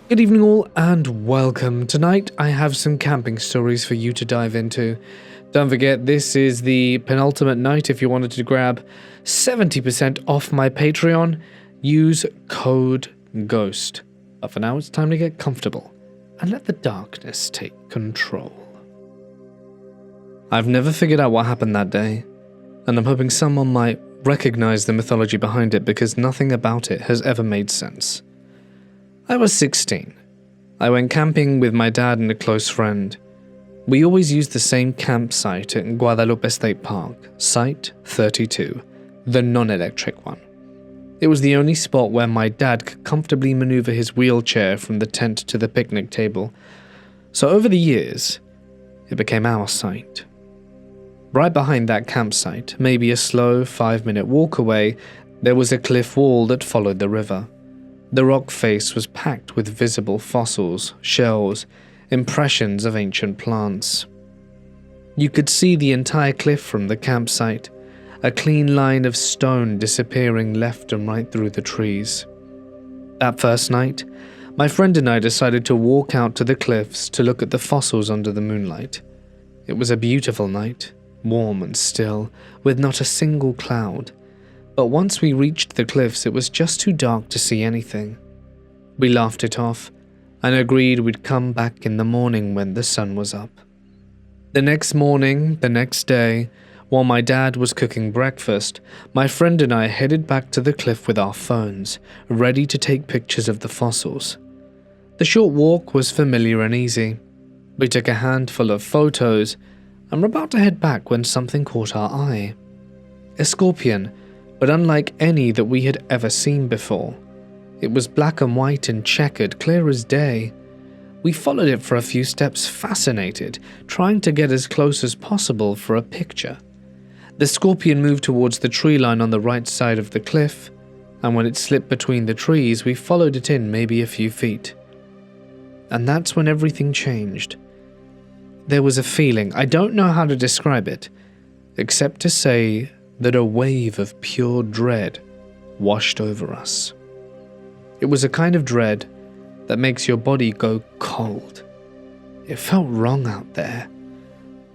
Good evening all and welcome. Tonight I have some camping stories for you to dive into. Don't forget, this is the penultimate night. If you wanted to grab 70% off my Patreon, use code GHOST. But for now it's time to get comfortable and let the darkness take control. I've never figured out what happened that day, and I'm hoping someone might recognize the mythology behind it because nothing about it has ever made sense. I was 16. I went camping with my dad and a close friend. We always used the same campsite at Guadalupe State Park, Site 32, the non-electric one. It was the only spot where my dad could comfortably maneuver his wheelchair from the tent to the picnic table, so over the years, it became our site. Right behind that campsite, maybe a slow 5-minute walk away, there was a cliff wall that followed the river. The rock face was packed with visible fossils, shells, impressions of ancient plants. You could see the entire cliff from the campsite, a clean line of stone disappearing left and right through the trees. That first night, my friend and I decided to walk out to the cliffs to look at the fossils under the moonlight. It was a beautiful night, warm and still, with not a single cloud. But once we reached the cliffs, it was just too dark to see anything. We laughed it off and agreed we'd come back in the morning when the sun was up. The next morning, the next day, while my dad was cooking breakfast, my friend and I headed back to the cliff with our phones, ready to take pictures of the fossils. The short walk was familiar and easy. We took a handful of photos and were about to head back when something caught our eye. A scorpion, but unlike any that we had ever seen before. It was black and white and checkered, clear as day. We followed it for a few steps, fascinated, trying to get as close as possible for a picture. The scorpion moved towards the tree line on the right side of the cliff, and when it slipped between the trees, we followed it in maybe a few feet. And that's when everything changed. There was a feeling, I don't know how to describe it, except to say that a wave of pure dread washed over us. It was a kind of dread that makes your body go cold. It felt wrong out there.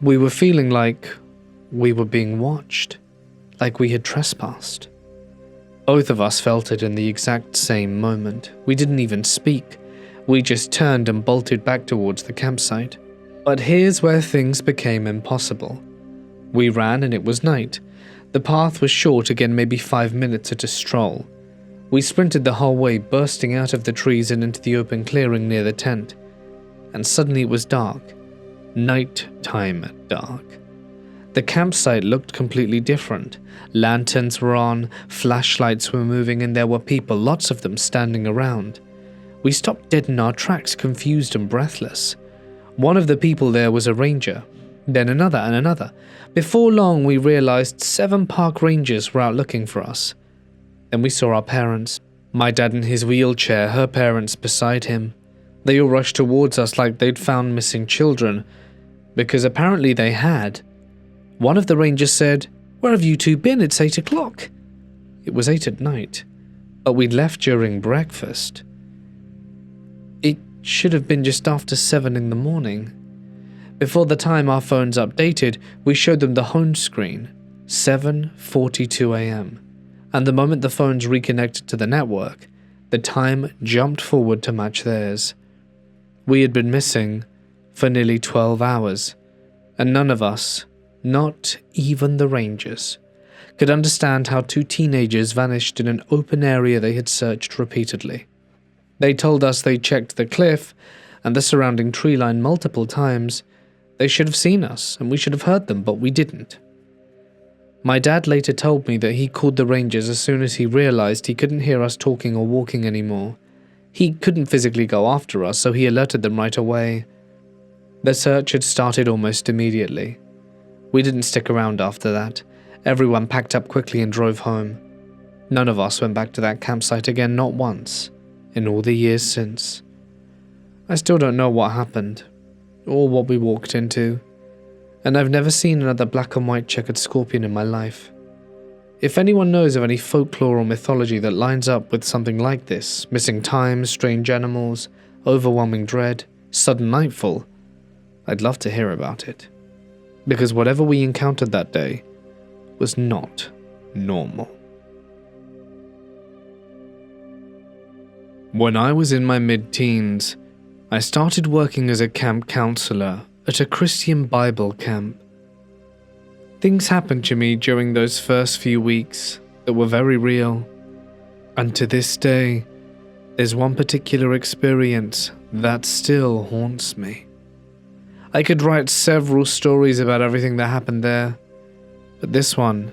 We were feeling like we were being watched, like we had trespassed. Both of us felt it in the exact same moment. We didn't even speak. We just turned and bolted back towards the campsite. But here's where things became impossible. We ran and it was night. The path was short, again maybe 5 minutes at a stroll. We sprinted the whole way, bursting out of the trees and into the open clearing near the tent. And suddenly it was dark. Nighttime dark. The campsite looked completely different. Lanterns were on, flashlights were moving, and there were people, lots of them, standing around. We stopped dead in our tracks, confused and breathless. One of the people there was a ranger, then another and another. Before long, we realized 7 park rangers were out looking for us. Then we saw our parents. My dad in his wheelchair, her parents beside him. They all rushed towards us like they'd found missing children, because apparently they had. One of the rangers said, "Where have you two been? It's 8 o'clock." It was 8 at night, but we'd left during breakfast. It should have been just after 7 in the morning. Before the time our phones updated, we showed them the home screen, 7:42 a.m. And the moment the phones reconnected to the network, the time jumped forward to match theirs. We had been missing for nearly 12 hours, and none of us, not even the rangers, could understand how 2 teenagers vanished in an open area they had searched repeatedly. They told us they checked the cliff and the surrounding tree line multiple times. They should have seen us, and we should have heard them, but we didn't. My dad later told me that he called the rangers as soon as he realized he couldn't hear us talking or walking anymore. He couldn't physically go after us, so he alerted them right away. The search had started almost immediately. We didn't stick around after that. Everyone packed up quickly and drove home. None of us went back to that campsite again, not once, in all the years since. I still don't know what happened, or what we walked into, and I've never seen another black and white checkered scorpion in my life. If anyone knows of any folklore or mythology that lines up with something like this, missing times, strange animals, overwhelming dread, sudden nightfall, I'd love to hear about it. Because whatever we encountered that day was not normal. When I was in my mid-teens, I started working as a camp counselor at a Christian Bible camp. Things happened to me during those first few weeks that were very real, and to this day, there's one particular experience that still haunts me. I could write several stories about everything that happened there, but this one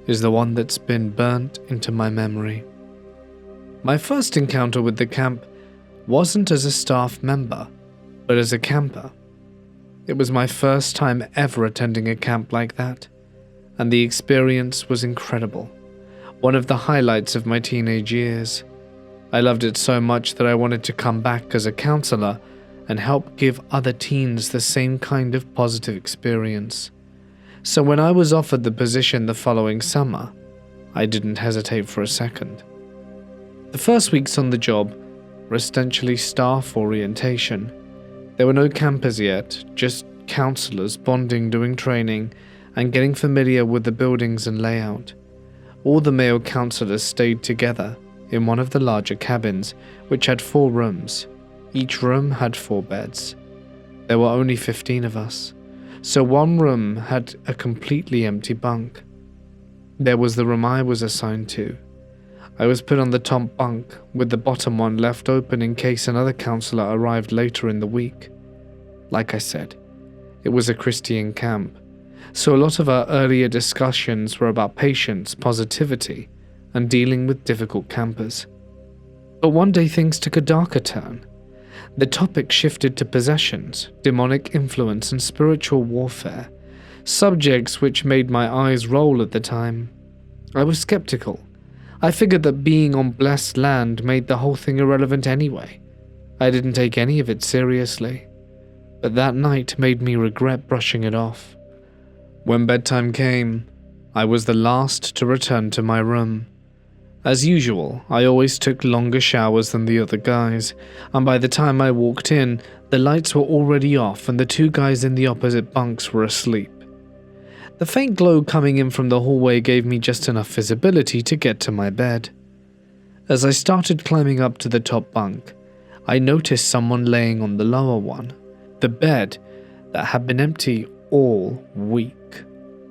is the one that's been burnt into my memory. My first encounter with the camp wasn't as a staff member, but as a camper. It was my first time ever attending a camp like that, and the experience was incredible. One of the highlights of my teenage years. I loved it so much that I wanted to come back as a counselor and help give other teens the same kind of positive experience. So when I was offered the position the following summer, I didn't hesitate for a second. The first weeks on the job were essentially staff orientation. There were no campers yet, just counselors bonding, doing training, and getting familiar with the buildings and layout. All the male counselors stayed together in one of the larger cabins, which had 4 rooms. Each room had 4 beds. There were only 15 of us, so one room had a completely empty bunk. There was the room I was assigned to. I was put on the top bunk, with the bottom one left open in case another counselor arrived later in the week. Like I said, it was a Christian camp, so a lot of our earlier discussions were about patience, positivity, and dealing with difficult campers. But one day things took a darker turn. The topic shifted to possessions, demonic influence, and spiritual warfare, subjects which made my eyes roll at the time. I was skeptical. I figured that being on blessed land made the whole thing irrelevant anyway. I didn't take any of it seriously. But that night made me regret brushing it off. When bedtime came, I was the last to return to my room. As usual, I always took longer showers than the other guys, and by the time I walked in, the lights were already off and the 2 guys in the opposite bunks were asleep. The faint glow coming in from the hallway gave me just enough visibility to get to my bed. As I started climbing up to the top bunk, I noticed someone laying on the lower one, the bed that had been empty all week.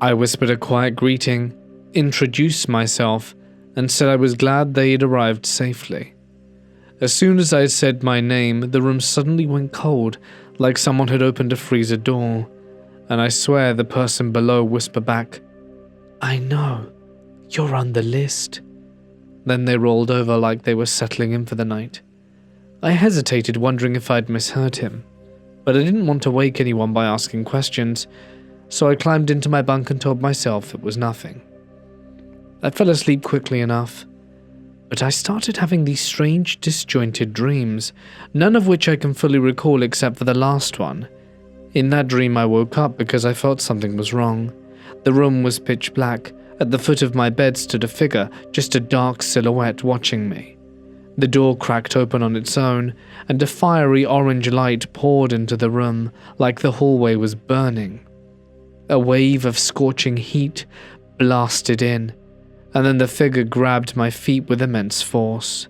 I whispered a quiet greeting, introduced myself, and said I was glad they had arrived safely. As soon as I said my name, the room suddenly went cold, like someone had opened a freezer door, and I swear the person below whispered back, "I know, you're on the list." Then they rolled over like they were settling in for the night. I hesitated, wondering if I'd misheard him, but I didn't want to wake anyone by asking questions, so I climbed into my bunk and told myself it was nothing. I fell asleep quickly enough, but I started having these strange, disjointed dreams, none of which I can fully recall except for the last one. In that dream I woke up because I felt something was wrong. The room was pitch black. At the foot of my bed stood a figure, just a dark silhouette watching me. The door cracked open on its own, and a fiery orange light poured into the room, like the hallway was burning. A wave of scorching heat blasted in, and then the figure grabbed my feet with immense force.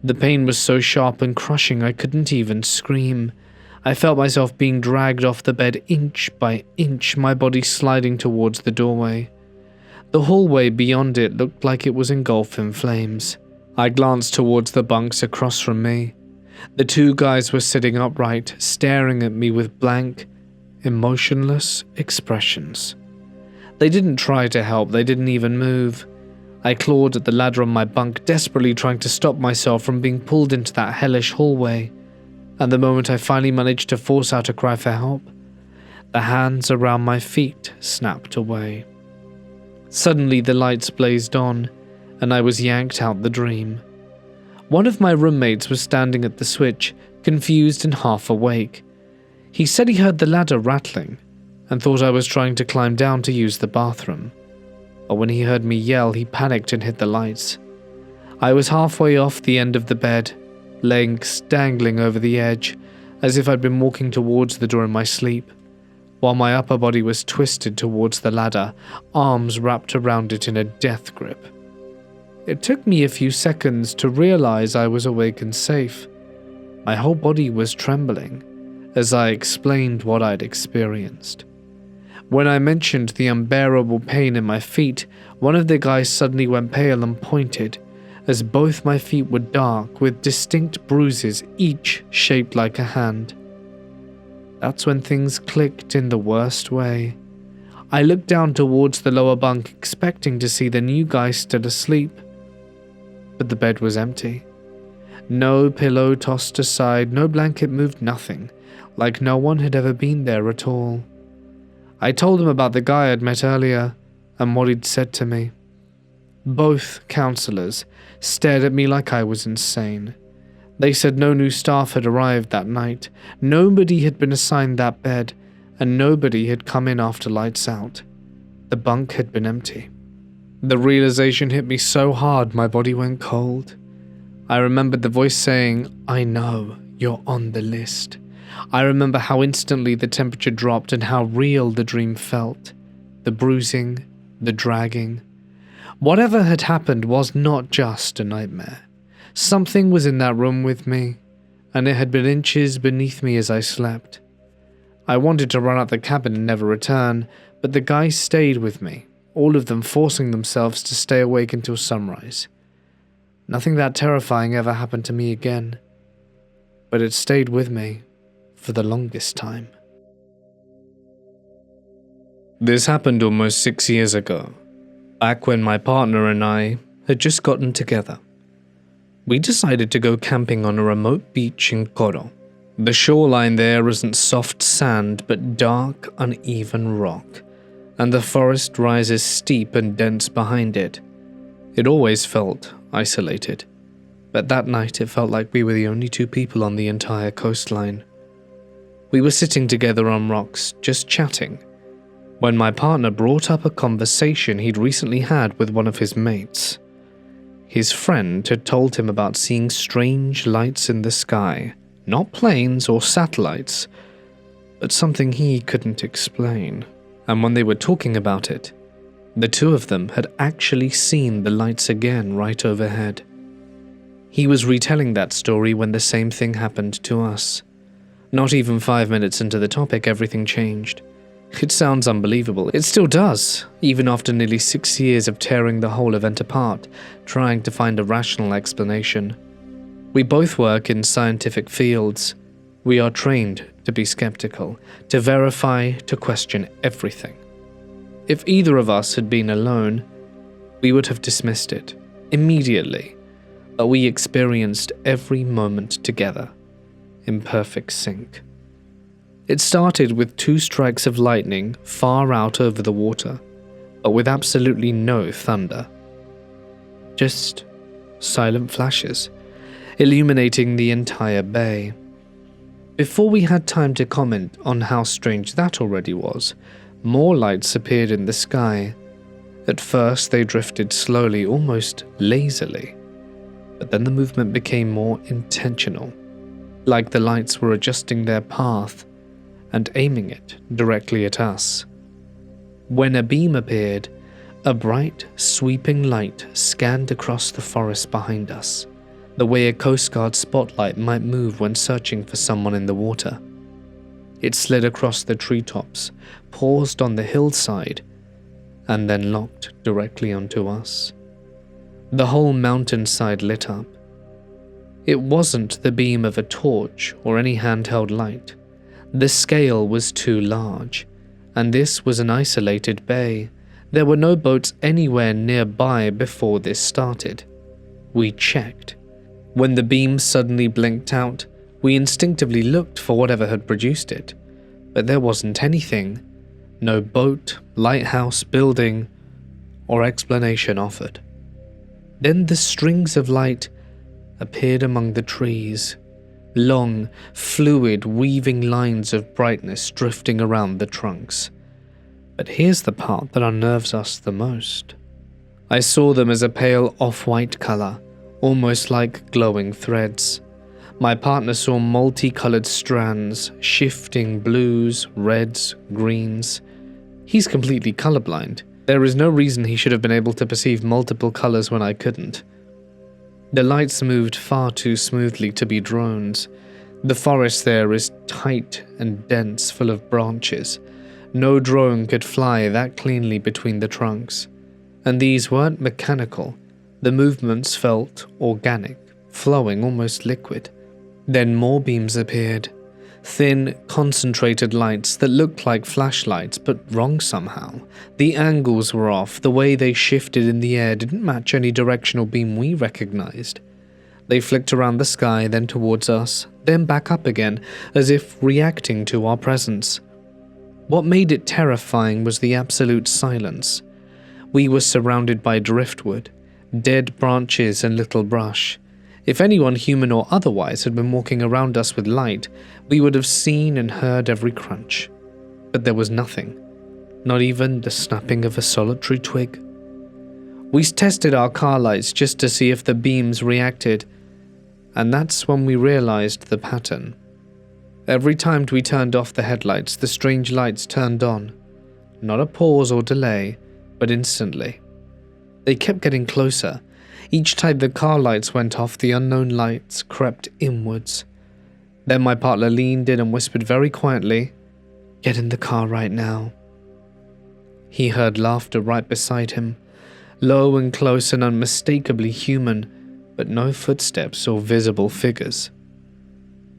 The pain was so sharp and crushing I couldn't even scream. I felt myself being dragged off the bed inch by inch, my body sliding towards the doorway. The hallway beyond it looked like it was engulfed in flames. I glanced towards the bunks across from me. The 2 guys were sitting upright, staring at me with blank, emotionless expressions. They didn't try to help, they didn't even move. I clawed at the ladder on my bunk, desperately trying to stop myself from being pulled into that hellish hallway. And the moment I finally managed to force out a cry for help, the hands around my feet snapped away. Suddenly the lights blazed on, and I was yanked out the dream. One of my roommates was standing at the switch, confused and half awake. He said he heard the ladder rattling, and thought I was trying to climb down to use the bathroom. But when he heard me yell, he panicked and hit the lights. I was halfway off the end of the bed, legs dangling over the edge, as if I'd been walking towards the door in my sleep, while my upper body was twisted towards the ladder, arms wrapped around it in a death grip. It took me a few seconds to realize I was awake and safe. My whole body was trembling as I explained what I'd experienced. When I mentioned the unbearable pain in my feet, one of the guys suddenly went pale and pointed, as both my feet were dark with distinct bruises, each shaped like a hand. That's when things clicked in the worst way. I looked down towards the lower bunk, expecting to see the new guy still asleep, but the bed was empty. No pillow tossed aside, no blanket moved, nothing, like no one had ever been there at all. I told him about the guy I'd met earlier and what he'd said to me. Both counselors stared at me like I was insane. They said no new staff had arrived that night, nobody had been assigned that bed, and nobody had come in after lights out. The bunk had been empty. The realization hit me so hard my body went cold. I remembered the voice saying, "I know, you're on the list." I remember how instantly the temperature dropped and how real the dream felt. The bruising, the dragging. Whatever had happened was not just a nightmare. Something was in that room with me, and it had been inches beneath me as I slept. I wanted to run out the cabin and never return, but the guys stayed with me, all of them forcing themselves to stay awake until sunrise. Nothing that terrifying ever happened to me again, but it stayed with me for the longest time. This happened almost 6 years ago, back when my partner and I had just gotten together. We decided to go camping on a remote beach in Coro. The shoreline there isn't soft sand but dark, uneven rock, and the forest rises steep and dense behind it. It always felt isolated, but that night it felt like we were the only two people on the entire coastline. We were sitting together on rocks, just chatting, when my partner brought up a conversation he'd recently had with one of his mates. His friend had told him about seeing strange lights in the sky, not planes or satellites, but something he couldn't explain. And when they were talking about it, the two of them had actually seen the lights again right overhead. He was retelling that story when the same thing happened to us. Not even 5 minutes into the topic, everything changed. It sounds unbelievable. It still does, even after nearly 6 years of tearing the whole event apart, trying to find a rational explanation. We both work in scientific fields. We are trained to be skeptical, to verify, to question everything. If either of us had been alone, we would have dismissed it immediately, but we experienced every moment together, in perfect sync. It started with 2 strikes of lightning far out over the water, but with absolutely no thunder. Just silent flashes, illuminating the entire bay. Before we had time to comment on how strange that already was, more lights appeared in the sky. At first they drifted slowly, almost lazily, but then the movement became more intentional, like the lights were adjusting their path and aiming it directly at us. When a beam appeared, a bright, sweeping light scanned across the forest behind us, the way a Coast Guard spotlight might move when searching for someone in the water. It slid across the treetops, paused on the hillside, and then locked directly onto us. The whole mountainside lit up. It wasn't the beam of a torch or any handheld light. The scale was too large, and this was an isolated bay. There were no boats anywhere nearby before this started. We checked. When the beam suddenly blinked out, we instinctively looked for whatever had produced it, but there wasn't anything. No boat, lighthouse, building, or explanation offered. Then the strings of light appeared among the trees, long, fluid, weaving lines of brightness drifting around the trunks. But here's the part that unnerves us the most. I saw them as a pale off-white color, almost like glowing threads. My partner saw multicolored strands, shifting blues, reds, greens. He's completely colorblind. There is no reason he should have been able to perceive multiple colors when I couldn't. The lights moved far too smoothly to be drones. The forest there is tight and dense, full of branches. No drone could fly that cleanly between the trunks. And these weren't mechanical. The movements felt organic, flowing, almost liquid. Then more beams appeared. Thin, concentrated lights that looked like flashlights, but wrong somehow. The angles were off. The way they shifted in the air didn't match any directional beam we recognized. They flicked around the sky, then towards us, then back up again, as if reacting to our presence. What made it terrifying was the absolute silence. We were surrounded by driftwood, dead branches and little brush. If anyone, human or otherwise, had been walking around us with light, we would have seen and heard every crunch. But there was nothing, not even the snapping of a solitary twig. We tested our car lights just to see if the beams reacted, and that's when we realized the pattern. Every time we turned off the headlights, the strange lights turned on. Not a pause or delay, but instantly. They kept getting closer. Each time the car lights went off, the unknown lights crept inwards. Then my partner leaned in and whispered very quietly, "Get in the car right now." He heard laughter right beside him, low and close and unmistakably human, but no footsteps or visible figures.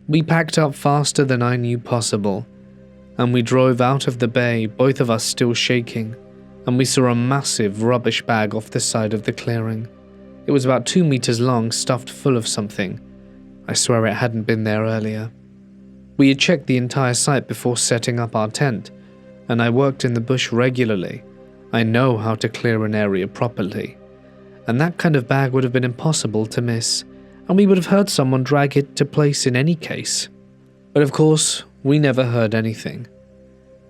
We packed up faster than I knew possible, and we drove out of the bay, both of us still shaking, and we saw a massive rubbish bag off the side of the clearing. It was about 2 meters long, stuffed full of something. I swear it hadn't been there earlier. We had checked the entire site before setting up our tent, and I worked in the bush regularly. I know how to clear an area properly, and that kind of bag would have been impossible to miss, and we would have heard someone drag it to place in any case. But of course, we never heard anything.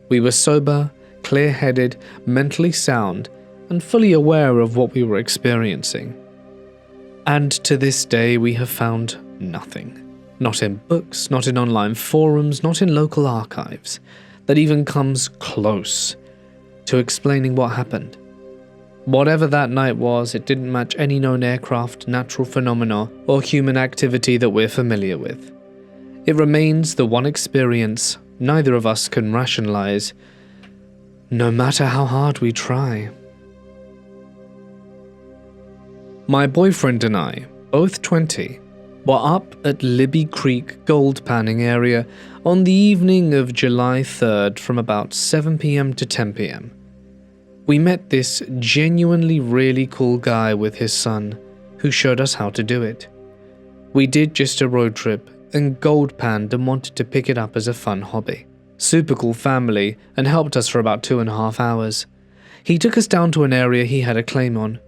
We were sober, clear-headed, mentally sound, and fully aware of what we were experiencing. And to this day we have found nothing. Not in books, not in online forums, not in local archives, that even comes close to explaining what happened. Whatever that night was, it didn't match any known aircraft, natural phenomena, or human activity that we're familiar with. It remains the one experience neither of us can rationalize, no matter how hard we try. My boyfriend and I, both 20, were up at Libby Creek gold panning area on the evening of July 3rd from about 7 p.m. to 10 p.m. We met this genuinely really cool guy with his son, who showed us how to do it. We did just a road trip and gold panned and wanted to pick it up as a fun hobby. Super cool family and helped us for about 2.5 hours. He took us down to an area he had a claim on.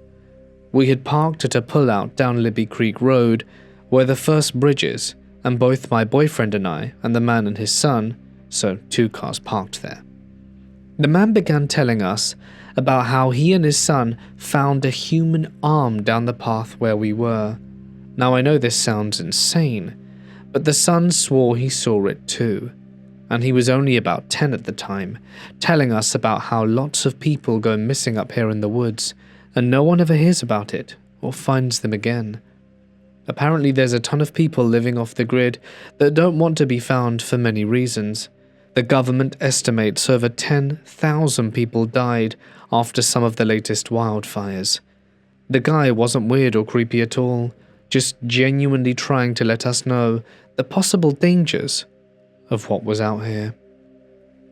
We had parked at a pullout down Libby Creek Road, where the first bridge is, and both my boyfriend and I, and the man and his son, so 2 cars parked there. The man began telling us about how he and his son found a human arm down the path where we were. Now I know this sounds insane, but the son swore he saw it too, and he was only about 10 at the time, telling us about how lots of people go missing up here in the woods, and no one ever hears about it or finds them again. Apparently there's a ton of people living off the grid that don't want to be found for many reasons. The government estimates over 10,000 people died after some of the latest wildfires. The guy wasn't weird or creepy at all, just genuinely trying to let us know the possible dangers of what was out here.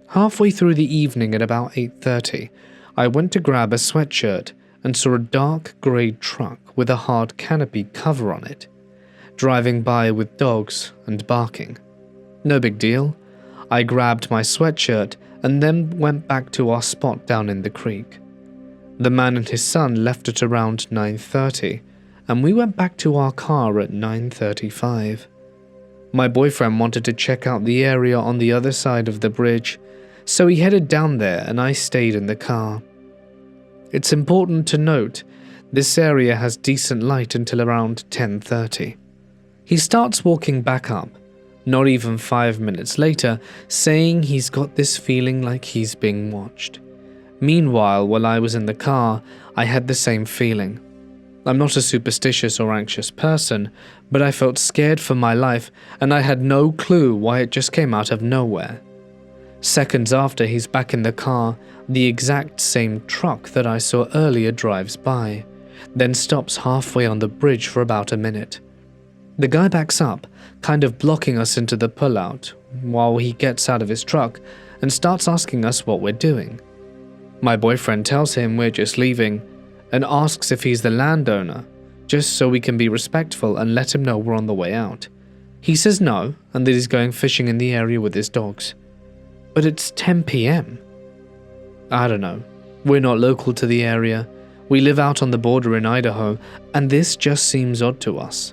Halfway through the evening at about 8:30, I went to grab a sweatshirt and saw a dark grey truck with a hard canopy cover on it, driving by with dogs and barking. No big deal. I grabbed my sweatshirt and then went back to our spot down in the creek. The man and his son left at around 9:30, and we went back to our car at 9:35. My boyfriend wanted to check out the area on the other side of the bridge, so he headed down there and I stayed in the car. It's important to note, this area has decent light until around 10:30. He starts walking back up, not even 5 minutes later, saying he's got this feeling like he's being watched. Meanwhile, while I was in the car, I had the same feeling. I'm not a superstitious or anxious person, but I felt scared for my life, and I had no clue why it just came out of nowhere. Seconds after, he's back in the car, the exact same truck that I saw earlier drives by, then stops halfway on the bridge for about a minute. The guy backs up, kind of blocking us into the pullout, while he gets out of his truck and starts asking us what we're doing. My boyfriend tells him we're just leaving, and asks if he's the landowner, just so we can be respectful and let him know we're on the way out. He says no, and that he's going fishing in the area with his dogs. But it's 10 p.m. I don't know. We're not local to the area. We live out on the border in Idaho, and this just seems odd to us.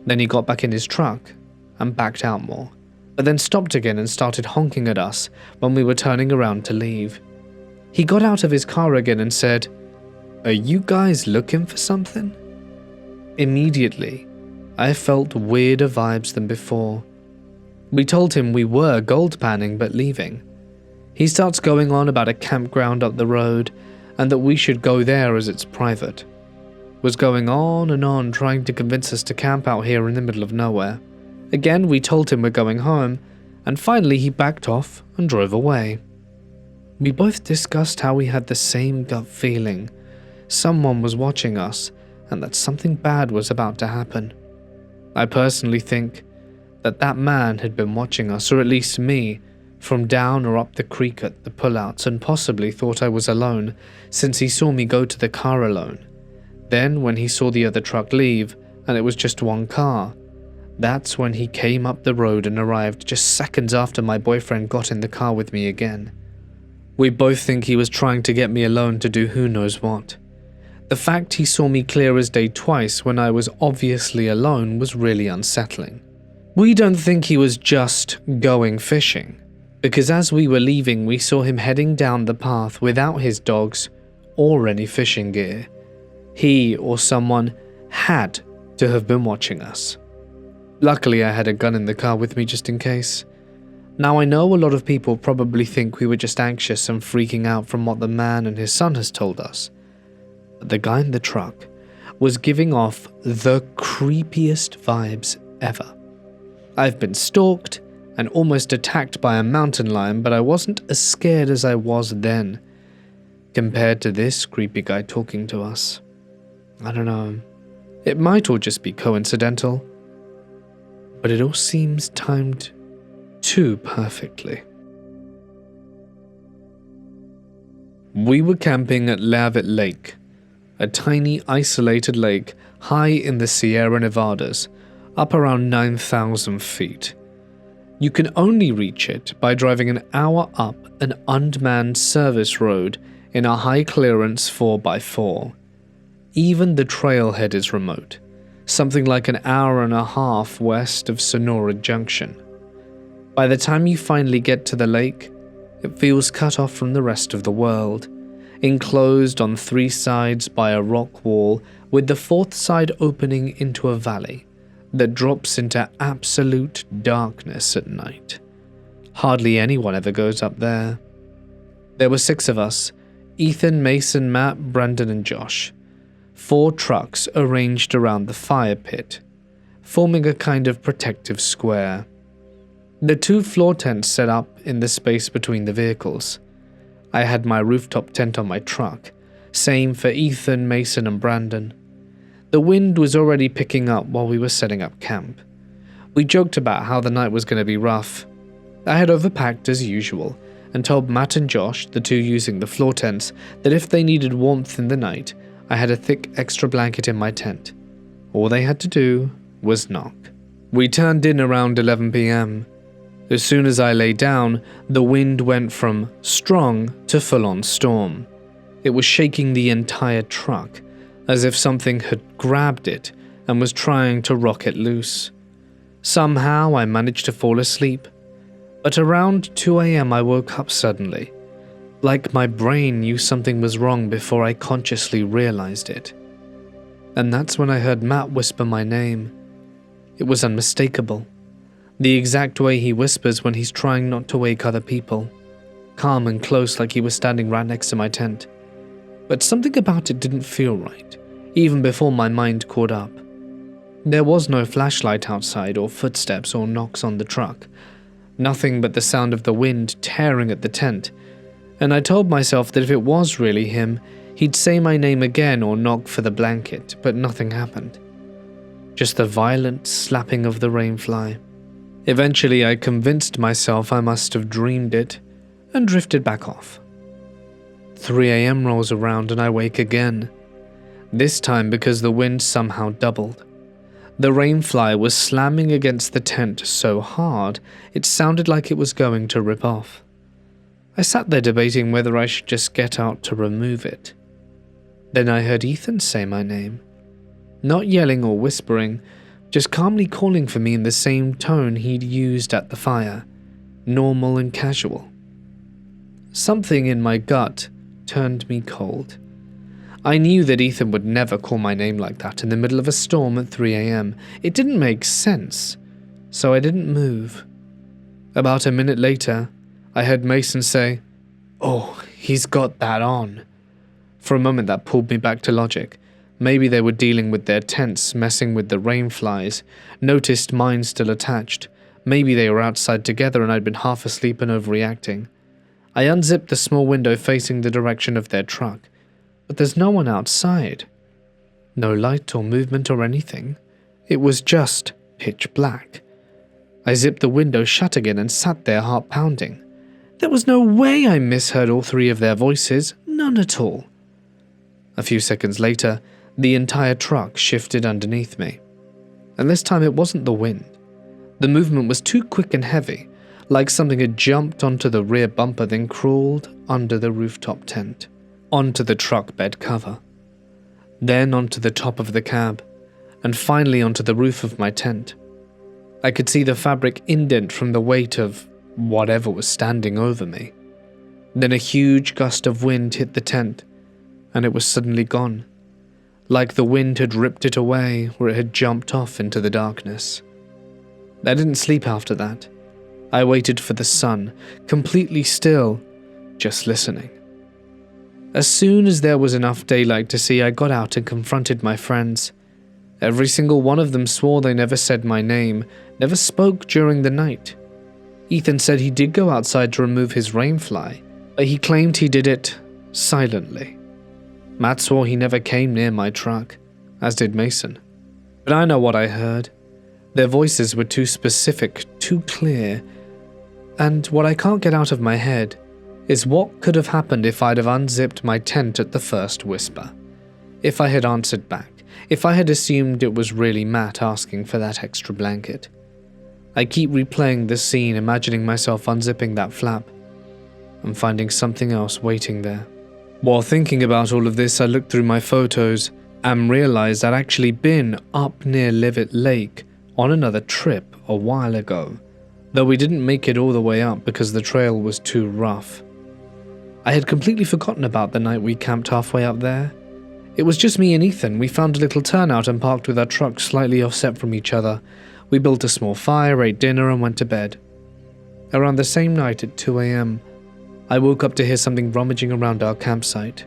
Then he got back in his truck and backed out more, but then stopped again and started honking at us when we were turning around to leave. He got out of his car again and said, "Are you guys looking for something?" Immediately, I felt weirder vibes than before. We told him we were gold panning but leaving. He starts going on about a campground up the road and that we should go there as it's private. Was going on and on trying to convince us to camp out here in the middle of nowhere. Again, we told him we're going home, and finally he backed off and drove away. We both discussed how we had the same gut feeling. Someone was watching us and that something bad was about to happen. I personally think that man had been watching us, or at least me, from down or up the creek at the pullouts, and possibly thought I was alone since he saw me go to the car alone. Then when he saw the other truck leave and it was just one car, that's when he came up the road and arrived just seconds after my boyfriend got in the car with me again. We both think he was trying to get me alone to do who knows what. The fact he saw me clear as day twice when I was obviously alone was really unsettling. We don't think he was just going fishing, because as we were leaving we saw him heading down the path without his dogs or any fishing gear. He or someone had to have been watching us. Luckily I had a gun in the car with me just in case. Now I know a lot of people probably think we were just anxious and freaking out from what the man and his son has told us. But the guy in the truck was giving off the creepiest vibes ever. I've been stalked and almost attacked by a mountain lion, but I wasn't as scared as I was then, compared to this creepy guy talking to us. I don't know. It might all just be coincidental, but it all seems timed too perfectly. We were camping at Leavitt Lake, a tiny isolated lake high in the Sierra Nevadas, up around 9,000 feet. You can only reach it by driving an hour up an unmanned service road in a high-clearance 4x4. Even the trailhead is remote, something like an hour and a half west of Sonora Junction. By the time you finally get to the lake, it feels cut off from the rest of the world, enclosed on 3 sides by a rock wall with the 4th side opening into a valley that drops into absolute darkness at night. Hardly anyone ever goes up there. There were 6 of us: Ethan, Mason, Matt, Brandon, and Josh. 4 trucks arranged around the fire pit, forming a kind of protective square. The 2 floor tents set up in the space between the vehicles. I had my rooftop tent on my truck, same for Ethan, Mason, and Brandon. The wind was already picking up while we were setting up camp. We joked about how the night was going to be rough. I had overpacked as usual and told Matt and Josh, the 2 using the floor tents, that if they needed warmth in the night, I had a thick extra blanket in my tent. All they had to do was knock. We turned in around 11 p.m. As soon as I lay down, the wind went from strong to full-on storm. It was shaking the entire truck, as if something had grabbed it and was trying to rock it loose. Somehow I managed to fall asleep, but around 2 a.m. I woke up suddenly, like my brain knew something was wrong before I consciously realized it. And that's when I heard Matt whisper my name. It was unmistakable. The exact way he whispers when he's trying not to wake other people. Calm and close, like he was standing right next to my tent. But something about it didn't feel right, even before my mind caught up. There was no flashlight outside or footsteps or knocks on the truck. Nothing but the sound of the wind tearing at the tent. And I told myself that if it was really him, he'd say my name again or knock for the blanket, but nothing happened. Just the violent slapping of the rainfly. Eventually, I convinced myself I must have dreamed it and drifted back off. 3 a.m. rolls around and I wake again. This time because the wind somehow doubled. The rainfly was slamming against the tent so hard it sounded like it was going to rip off. I sat there debating whether I should just get out to remove it. Then I heard Ethan say my name. Not yelling or whispering, just calmly calling for me in the same tone he'd used at the fire, normal and casual. Something in my gut turned me cold. I knew that Ethan would never call my name like that in the middle of a storm at 3 a.m. It didn't make sense, so I didn't move. About a minute later, I heard Mason say, "Oh, he's got that on." For a moment that pulled me back to logic. Maybe they were dealing with their tents, messing with the rain flies, noticed mine still attached. Maybe they were outside together and I'd been half asleep and overreacting. I unzipped the small window facing the direction of their truck, but there's no one outside. No light or movement or anything. It was just pitch black. I zipped the window shut again and sat there, heart pounding. There was no way I misheard all three of their voices, none at all. A few seconds later, the entire truck shifted underneath me. And this time it wasn't the wind. The movement was too quick and heavy, like something had jumped onto the rear bumper then crawled under the rooftop tent, onto the truck bed cover, then onto the top of the cab, and finally onto the roof of my tent. I could see the fabric indent from the weight of whatever was standing over me. Then a huge gust of wind hit the tent, and it was suddenly gone, like the wind had ripped it away where it had jumped off into the darkness. I didn't sleep after that. I waited for the sun, completely still, just listening. As soon as there was enough daylight to see, I got out and confronted my friends. Every single one of them swore they never said my name, never spoke during the night. Ethan said he did go outside to remove his rainfly, but he claimed he did it silently. Matt swore he never came near my truck, as did Mason. But I know what I heard. Their voices were too specific, too clear, and what I can't get out of my head is what could have happened if I'd have unzipped my tent at the first whisper. If I had answered back, if I had assumed it was really Matt asking for that extra blanket. I keep replaying this scene, imagining myself unzipping that flap and finding something else waiting there. While thinking about all of this, I looked through my photos and realized I'd actually been up near Livet Lake on another trip a while ago, though we didn't make it all the way up because the trail was too rough. I had completely forgotten about the night we camped halfway up there. It was just me and Ethan. We found a little turnout and parked with our trucks slightly offset from each other. We built a small fire, ate dinner, and went to bed. Around the same night at 2 a.m., I woke up to hear something rummaging around our campsite.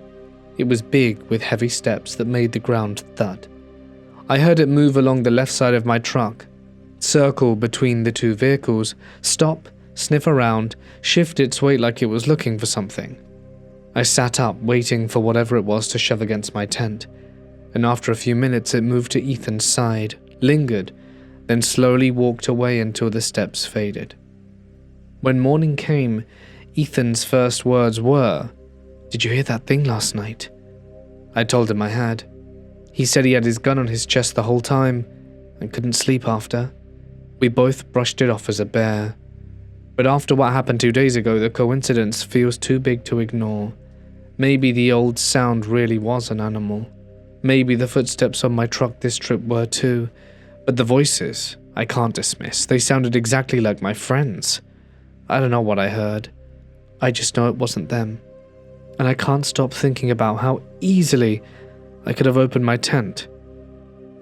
It was big with heavy steps that made the ground thud. I heard it move along the left side of my truck, circle between the two vehicles, stop, sniff around, shift its weight like it was looking for something. I sat up, waiting for whatever it was to shove against my tent, and after a few minutes it moved to Ethan's side, lingered, then slowly walked away until the steps faded. When morning came, Ethan's first words were, "Did you hear that thing last night?" I told him I had. He said he had his gun on his chest the whole time and couldn't sleep after. We both brushed it off as a bear. But after what happened 2 days ago, the coincidence feels too big to ignore. Maybe the old sound really was an animal. Maybe the footsteps on my truck this trip were too. But the voices, I can't dismiss. They sounded exactly like my friends. I don't know what I heard. I just know it wasn't them. And I can't stop thinking about how easily I could have opened my tent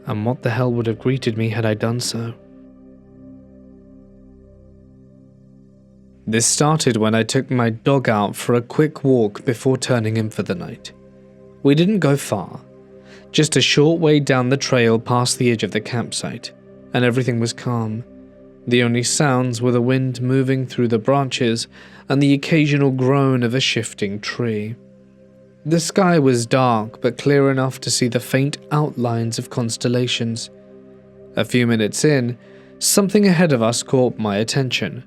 And what the hell would have greeted me had I done so? This started when I took my dog out for a quick walk before turning in for the night. We didn't go far, just a short way down the trail past the edge of the campsite, and everything was calm. The only sounds were the wind moving through the branches and the occasional groan of a shifting tree. The sky was dark but clear enough to see the faint outlines of constellations. A few minutes in, something ahead of us caught my attention.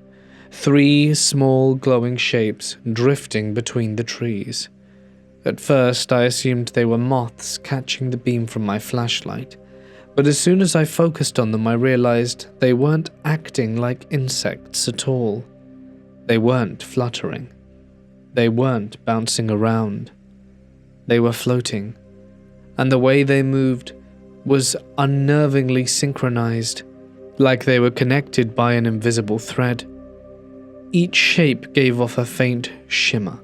3 small glowing shapes drifting between the trees. At first I assumed they were moths catching the beam from my flashlight, but as soon as I focused on them I realized they weren't acting like insects at all. They weren't fluttering. They weren't bouncing around. They were floating, and the way they moved was unnervingly synchronized, like they were connected by an invisible thread. Each shape gave off a faint shimmer,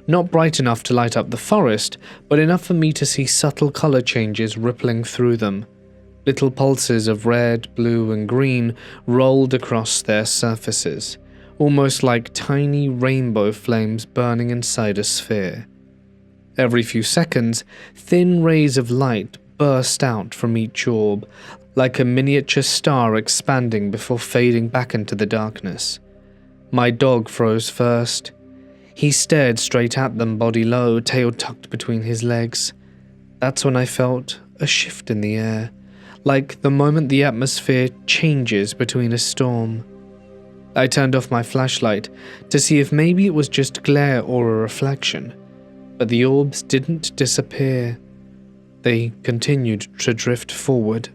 not bright enough to light up the forest, but enough for me to see subtle color changes rippling through them. Little pulses of red, blue, and green rolled across their surfaces, almost like tiny rainbow flames burning inside a sphere. Every few seconds, thin rays of light burst out from each orb, like a miniature star expanding before fading back into the darkness. My dog froze first. He stared straight at them, body low, tail tucked between his legs. That's when I felt a shift in the air, like the moment the atmosphere changes between a storm. I turned off my flashlight to see if maybe it was just glare or a reflection. But the orbs didn't disappear. They continued to drift forward.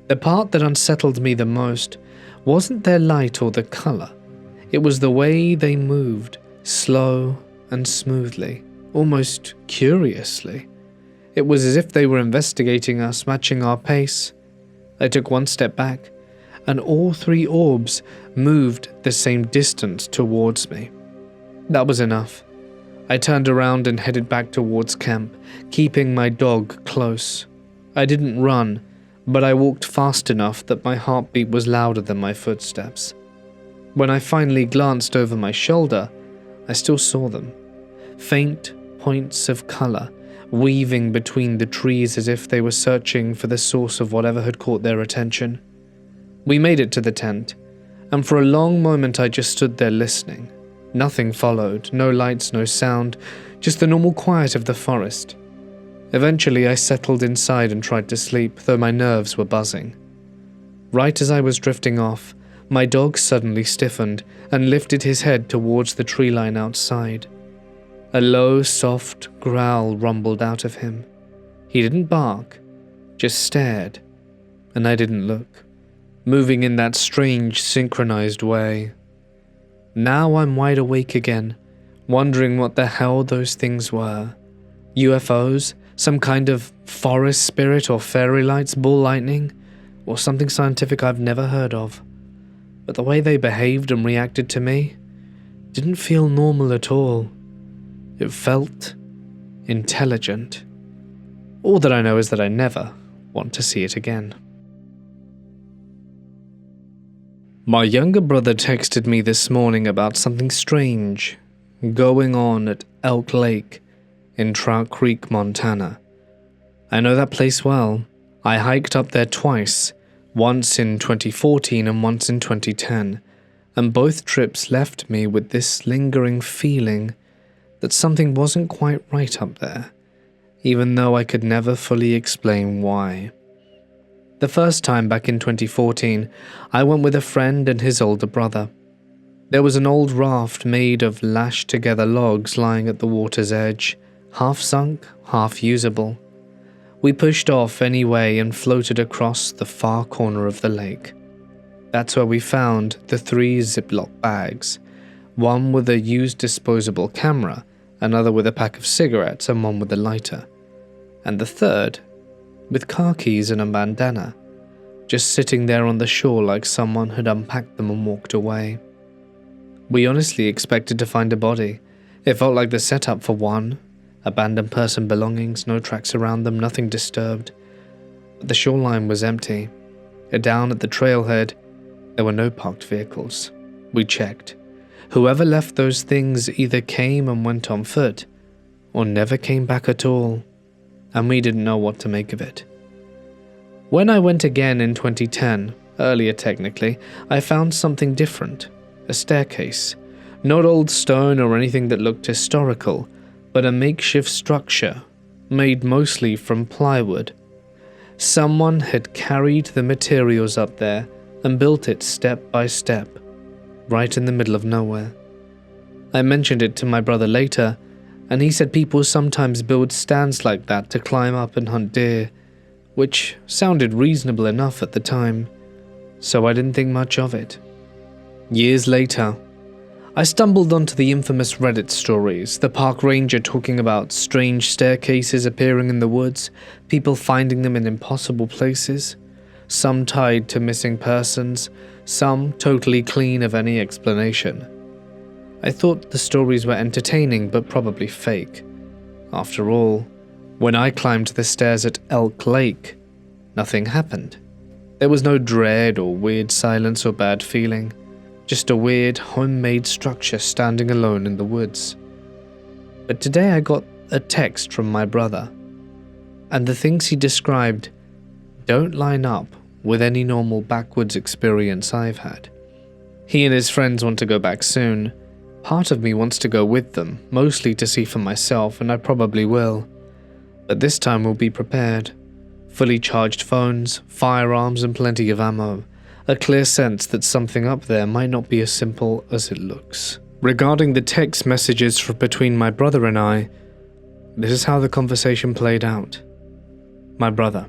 The part that unsettled me the most wasn't their light or the color. It was the way they moved, slow and smoothly, almost curiously. It was as if they were investigating us, matching our pace. I took one step back, and all 3 orbs moved the same distance towards me. That was enough. I turned around and headed back towards camp, keeping my dog close. I didn't run, but I walked fast enough that my heartbeat was louder than my footsteps. When I finally glanced over my shoulder, I still saw them. Faint points of color, weaving between the trees as if they were searching for the source of whatever had caught their attention. We made it to the tent, and for a long moment I just stood there listening. Nothing followed, no lights, no sound, just the normal quiet of the forest. Eventually I settled inside and tried to sleep, though my nerves were buzzing. Right as I was drifting off, my dog suddenly stiffened and lifted his head towards the tree line outside. A low, soft growl rumbled out of him. He didn't bark, just stared, and I didn't look, moving in that strange, synchronized way. Now I'm wide awake again, wondering what the hell those things were. UFOs? Some kind of forest spirit or fairy lights, ball lightning? Or something scientific I've never heard of. But the way they behaved and reacted to me didn't feel normal at all. It felt intelligent. All that I know is that I never want to see it again. My younger brother texted me this morning about something strange going on at Elk Lake in Trout Creek, Montana. I know that place well. I hiked up there twice, once in 2014 and once in 2010, and both trips left me with this lingering feeling that something wasn't quite right up there, even though I could never fully explain why. The first time back in 2014, I went with a friend and his older brother. There was an old raft made of lashed-together logs lying at the water's edge, half sunk, half usable. We pushed off anyway and floated across the far corner of the lake. That's where we found the 3 Ziploc bags, one with a used disposable camera, another with a pack of cigarettes and one with a lighter, and the third with car keys and a bandana, just sitting there on the shore like someone had unpacked them and walked away. We honestly expected to find a body. It felt like the setup for one. Abandoned person belongings, no tracks around them, nothing disturbed. but the shoreline was empty. Down at the trailhead, there were no parked vehicles. We checked. Whoever left those things either came and went on foot, or never came back at all, and we didn't know what to make of it. When I went again in 2010, earlier technically, I found something different. A staircase. Not old stone or anything that looked historical, but a makeshift structure, made mostly from plywood. Someone had carried the materials up there and built it step by step, right in the middle of nowhere. I mentioned it to my brother later, and he said people sometimes build stands like that to climb up and hunt deer, which sounded reasonable enough at the time, so I didn't think much of it. Years later, I stumbled onto the infamous Reddit stories, the park ranger talking about strange staircases appearing in the woods, people finding them in impossible places, some tied to missing persons, some totally clean of any explanation. I thought the stories were entertaining but probably fake. After all, when I climbed the stairs at Elk Lake, nothing happened. There was no dread or weird silence or bad feeling. Just a weird, homemade structure standing alone in the woods. But today I got a text from my brother, and the things he described don't line up with any normal backwoods experience I've had. He and his friends want to go back soon. Part of me wants to go with them, mostly to see for myself, and I probably will. But this time we'll be prepared. Fully charged phones, firearms, and plenty of ammo. A clear sense that something up there might not be as simple as it looks. Regarding the text messages between my brother and I, this is how the conversation played out. My brother: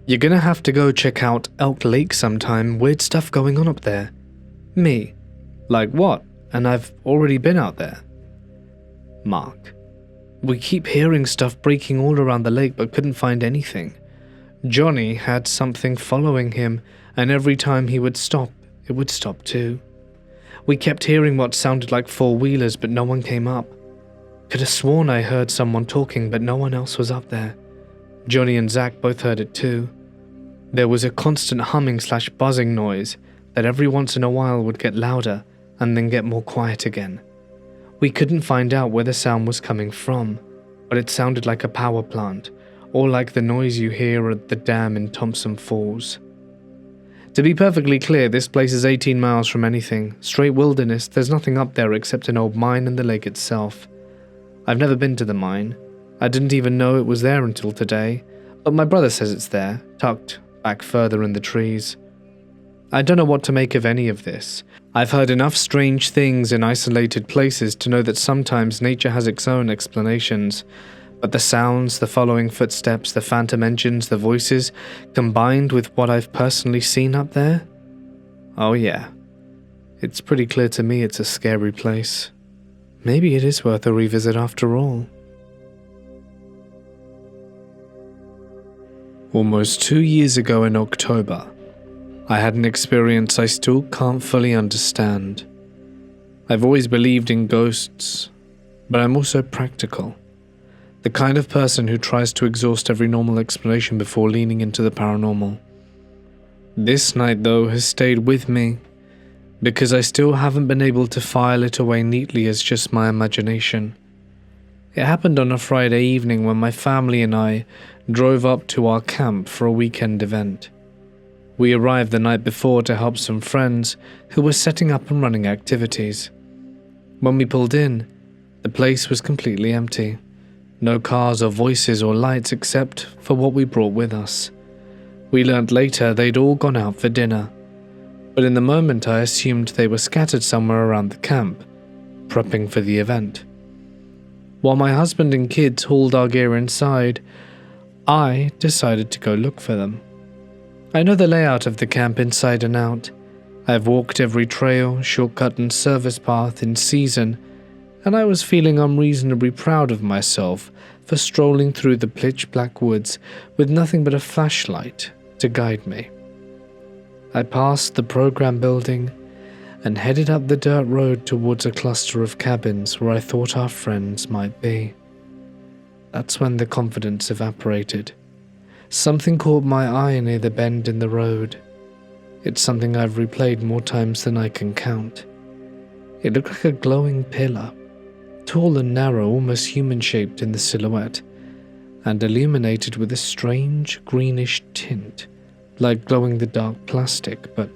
"You're gonna have to go check out Elk Lake sometime, weird stuff going on up there." Me: "Like what? And I've already been out there." Mark: "We keep hearing stuff breaking all around the lake but couldn't find anything. Johnny had something following him, and every time he would stop, it would stop too. We kept hearing what sounded like four-wheelers, but no one came up. Could have sworn I heard someone talking, but no one else was up there. Johnny and Zach both heard it too. There was a constant humming/buzzing noise that every once in a while would get louder and then get more quiet again. We couldn't find out where the sound was coming from, but it sounded like a power plant, or like the noise you hear at the dam in Thompson Falls. To be perfectly clear, this place is 18 miles from anything. Straight wilderness, there's nothing up there except an old mine and the lake itself. I've never been to the mine. I didn't even know it was there until today, but my brother says it's there, tucked back further in the trees. I don't know what to make of any of this. I've heard enough strange things in isolated places to know that sometimes nature has its own explanations, but the sounds, the following footsteps, the phantom engines, the voices, combined with what I've personally seen up there? Oh yeah, it's pretty clear to me it's a scary place. Maybe it is worth a revisit after all." Almost 2 years ago in October, I had an experience I still can't fully understand. I've always believed in ghosts, but I'm also practical. The kind of person who tries to exhaust every normal explanation before leaning into the paranormal. This night, though, has stayed with me, because I still haven't been able to file it away neatly as just my imagination. It happened on a Friday evening when my family and I drove up to our camp for a weekend event. We arrived the night before to help some friends who were setting up and running activities. When we pulled in, the place was completely empty. No cars or voices or lights except for what we brought with us. We learned later they'd all gone out for dinner, but in the moment I assumed they were scattered somewhere around the camp, prepping for the event. While my husband and kids hauled our gear inside, I decided to go look for them. I know the layout of the camp inside and out. I've walked every trail, shortcut and service path in season, and I was feeling unreasonably proud of myself for strolling through the pitch-black woods with nothing but a flashlight to guide me. I passed the program building and headed up the dirt road towards a cluster of cabins where I thought our friends might be. That's when the confidence evaporated. Something caught my eye near the bend in the road. It's something I've replayed more times than I can count. It looked like a glowing pillar, tall and narrow, almost human-shaped in the silhouette, and illuminated with a strange greenish tint, like glowing-the-dark plastic, but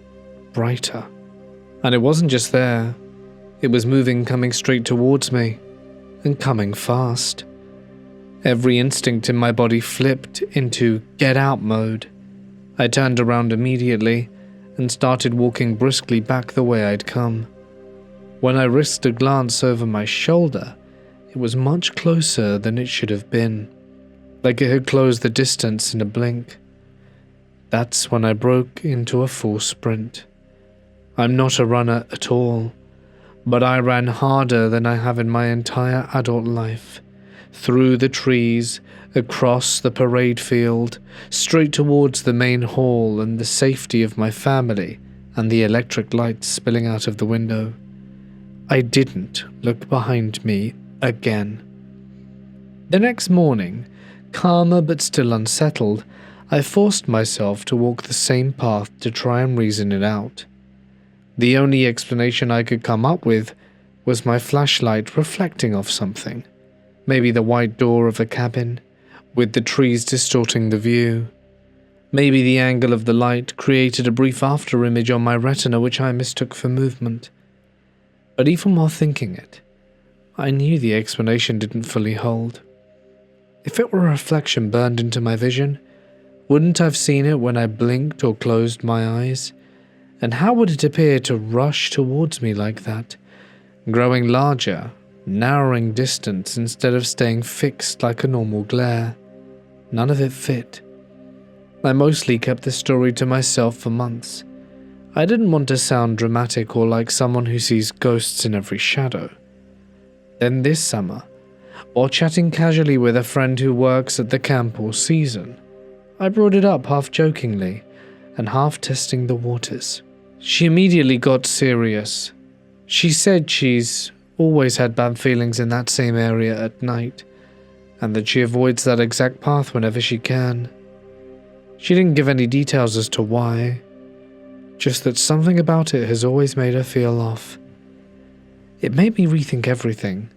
brighter. And it wasn't just there. It was moving, coming straight towards me, and coming fast. Every instinct in my body flipped into get-out mode. I turned around immediately and started walking briskly back the way I'd come. When I risked a glance over my shoulder, it was much closer than it should have been, like it had closed the distance in a blink. That's when I broke into a full sprint. I'm not a runner at all, but I ran harder than I have in my entire adult life. Through the trees, across the parade field, straight towards the main hall and the safety of my family and the electric lights spilling out of the window. I didn't look behind me again. The next morning, calmer but still unsettled, I forced myself to walk the same path to try and reason it out. The only explanation I could come up with was my flashlight reflecting off something. Maybe the white door of the cabin, with the trees distorting the view. Maybe the angle of the light created a brief after-image on my retina which I mistook for movement. But even while thinking it, I knew the explanation didn't fully hold. If it were a reflection burned into my vision, wouldn't I have seen it when I blinked or closed my eyes? And how would it appear to rush towards me like that, growing larger, narrowing distance instead of staying fixed like a normal glare? None of it fit. I mostly kept the story to myself for months. I didn't want to sound dramatic or like someone who sees ghosts in every shadow. Then this summer, while chatting casually with a friend who works at the camp all season, I brought it up half jokingly and half testing the waters. She immediately got serious. She said she's always had bad feelings in that same area at night, and that she avoids that exact path whenever she can. She didn't give any details as to why, just that something about it has always made her feel off. It made me rethink everything,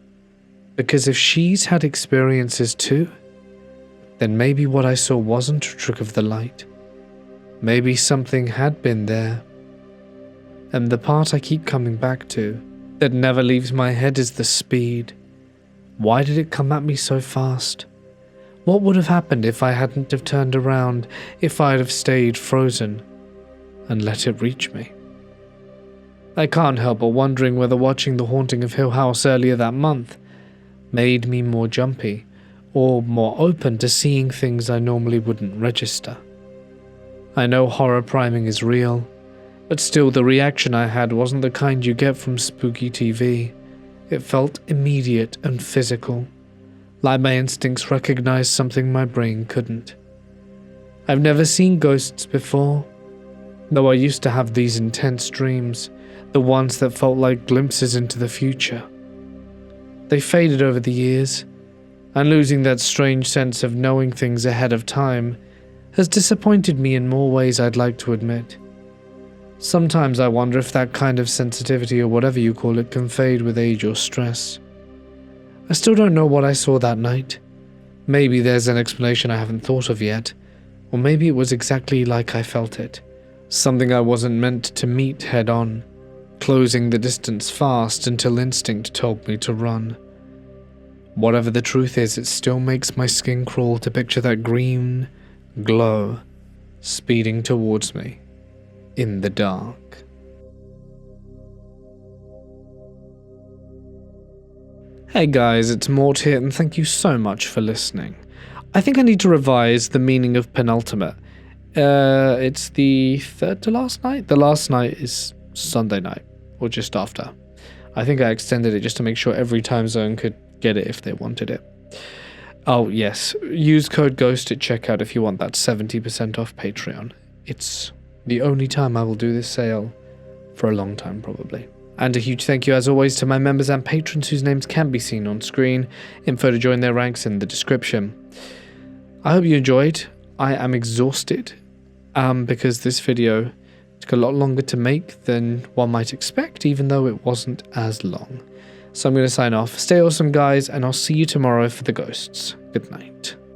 because if she's had experiences too, then maybe what I saw wasn't a trick of the light. Maybe something had been there. And the part I keep coming back to, that never leaves my head, is the speed. Why did it come at me so fast? What would have happened if I hadn't have turned around, if I'd have stayed frozen and let it reach me? I can't help but wondering whether watching The Haunting of Hill House earlier that month made me more jumpy, or more open to seeing things I normally wouldn't register. I know horror priming is real, but still the reaction I had wasn't the kind you get from spooky TV. It felt immediate and physical, like my instincts recognized something my brain couldn't. I've never seen ghosts before, though I used to have these intense dreams, the ones that felt like glimpses into the future. They faded over the years, and losing that strange sense of knowing things ahead of time has disappointed me in more ways I'd like to admit. Sometimes I wonder if that kind of sensitivity, or whatever you call it, can fade with age or stress. I still don't know what I saw that night. Maybe there's an explanation I haven't thought of yet, or maybe it was exactly like I felt it. Something I wasn't meant to meet head on, closing the distance fast until instinct told me to run. Whatever the truth is, it still makes my skin crawl to picture that green glow speeding towards me in the dark. Hey guys, it's Mort here, and thank you so much for listening. I think I need to revise the meaning of penultimate. It's the third to last night? The last night is Sunday night, or just after. I think I extended it just to make sure every time zone could get it if they wanted it. Oh yes, use code GHOST at checkout if you want that 70% off Patreon. It's the only time I will do this sale for a long time, probably. And a huge thank you as always to my members and patrons whose names can be seen on screen. Info to join their ranks in the description. I hope you enjoyed. I am exhausted because this video took a lot longer to make than one might expect, even though it wasn't as long. So I'm going to sign off. Stay awesome, guys, and I'll see you tomorrow for the ghosts. Good night.